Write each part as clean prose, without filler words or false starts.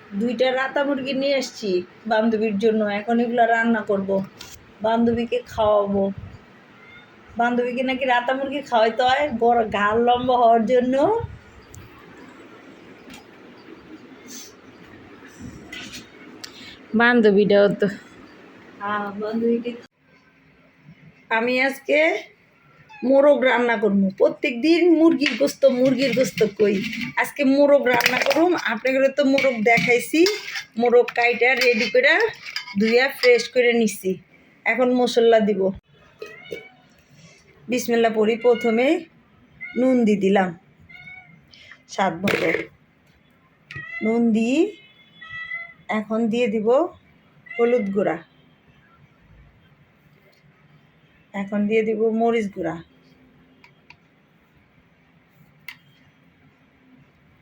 2টা রাতা মুরগি নিয়ে এসেছি বান্ধবীর জন্য। এখন এগুলো রান্না করব, বান্ধবীকে খাওয়াবো। বান্ধবীকে নাকি রাতা মুরগি খাওয়াইতে হয় বড় ঘাড় লম্বা হওয়ার জন্য। বান্ধবীটাও তো বান্ধবীকে আমি আজকে মোরগ রান্না করবো। প্রত্যেক দিন মুরগির গোস্ত কই, আজকে মোরগ রান্না করুম। আপনাদের তো মোরগ দেখাইছি, মোরগ কাইটা রেডি করে ধুইয়া ফ্রেশ করে নিচ্ছি। এখন মশলা দিব। বিসমিল্লাহ পড়ি। প্রথমে নুন দিয়ে দিলাম স্বাদ মতো, নুন দিই। এখন দিয়ে দিব হলুদ গুঁড়া, এখন দিয়ে দিব মরিচ গুঁড়া।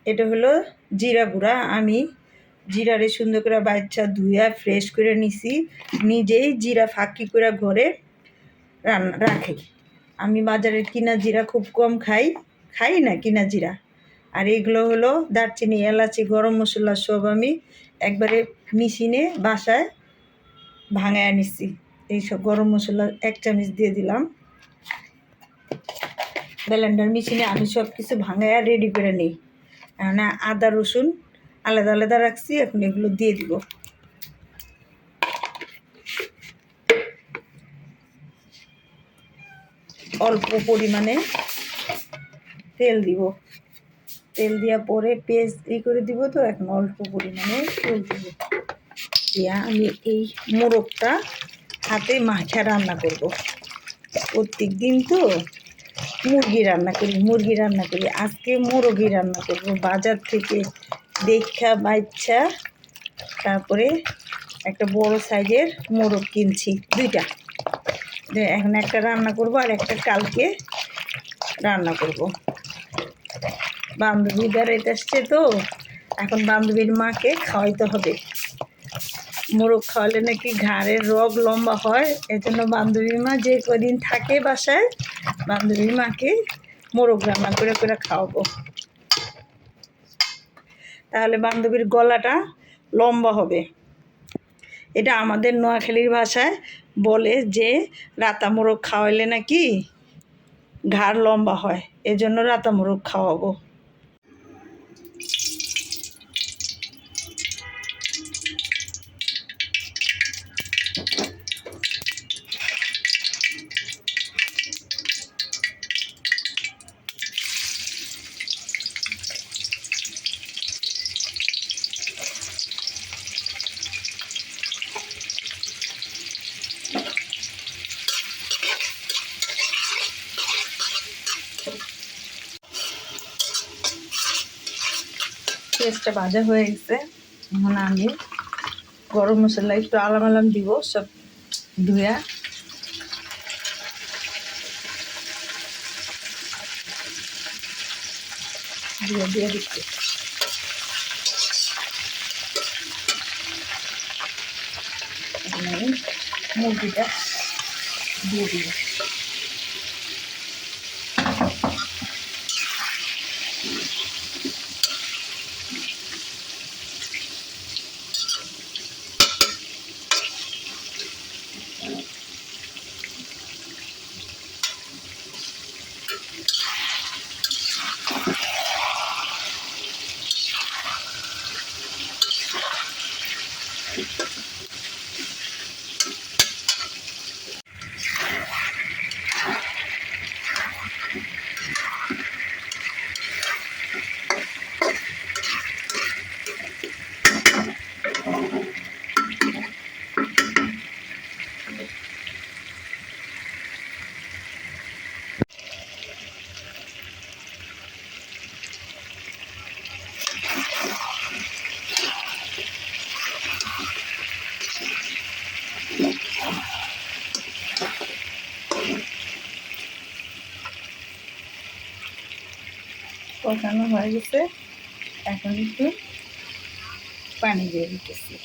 এটা হলো জিরা গুঁড়া। আমি জিরারে সুন্দর করে বাচ্চা ধুইয়া ফ্রেশ করে নিছি। নিজেই জিরা ফাঁকি করে ঘরে রাখি। আমি বাজারের কিনা জিরা খুব কম খাই না কিনা জিরা। আর এগুলো হলো দারচিনি, এলাচি, গরম মশলা সব আমি একবারে মেশিনে বাসায় ভাঙায় নিচ্ছি। এইসব গরম মশলা 1 চামচ দিয়ে দিলাম। ব্লেন্ডার মেশিনে আমি সব কিছু ভাঙায়া রেডি করে নিই। না, আদা রসুন আলাদা আলাদা রাখছি, এখন এগুলো দিয়ে দিব। অল্প পরিমাণে তেল দিব। তেল দেওয়া পরে পেস্ট করে দিব। তো এখন অল্প পরিমাণে তেল দিব। দিয়া আমি এই মোরগটা হাতে মাখা রান্না করব। প্রত্যেক দিন তো মুরগি রান্না করি, আজকে মোরগই রান্না করব। বাজার থেকে দেখা বাচ্চা তারপরে একটা বড় সাইজের মোরগ কিনছি 2টা। এখন একটা রান্না করব আর একটা কালকে রান্না করব। বান্ধবী বেড়াইতে আসছে তো, এখন বান্ধবীর মাকে খাওয়াইতে হবে। মোরগ খাওয়ালে নাকি ঘাড়ের রগ লম্বা হয়, এজন্য বান্ধবীর মা যে কদিন থাকে বাসায় বান্ধবীর মাকে মোরগ রান্না করে করে খাওয়াবো। তাহলে বান্ধবীর গলাটা লম্বা হবে। এটা আমাদের নোয়াখালীর ভাষায় বলে যে রাতা মোরগ খাওয়াইলে নাকি ঘাড় লম্বা হয়, এজন্য রাতা মোরগ খাওয়াবো। পেঁয়াজটা ভাজা হয়ে গেছে। এখন আমি গরম মশলা একটু আলাম দিব, সব ধুয়া। দিয়ে দিচ্ছি। মুরগিটা দিয়ে দিব। কষানো হয়ে গেছে, এখন একটু পানি দিয়ে দিতেছি।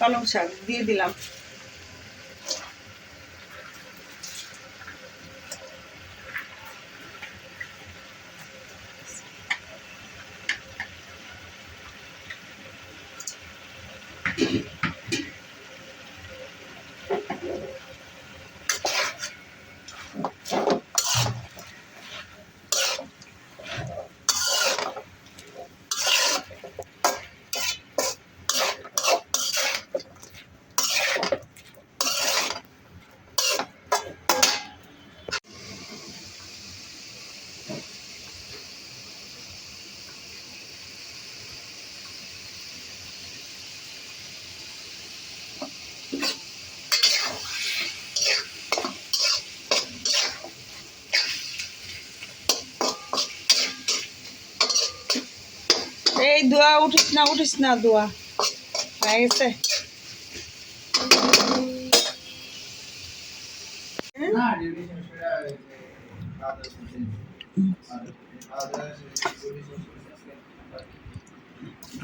পালং শাক দিয়ে দিলাম। এই দোয়া উঠিস না দোয়া হয়ে গেছে।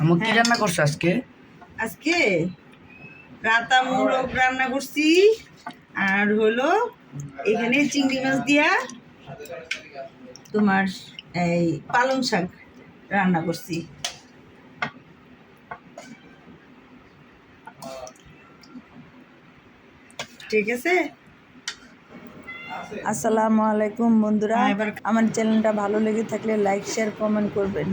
আমার কি রান্না করছো আজকে? আজকে রাতা মোরগ রান্না করছি, আর হলো এখানে চিংড়ি মাছ দিয়া তোমার এই পালং শাক রান্না করছি। ঠিক আছে। আসসালামু আলাইকুম বন্ধুরা, আমার চ্যানেলটা ভালো লেগে থাকলে লাইক শেয়ার কমেন্ট করবেন।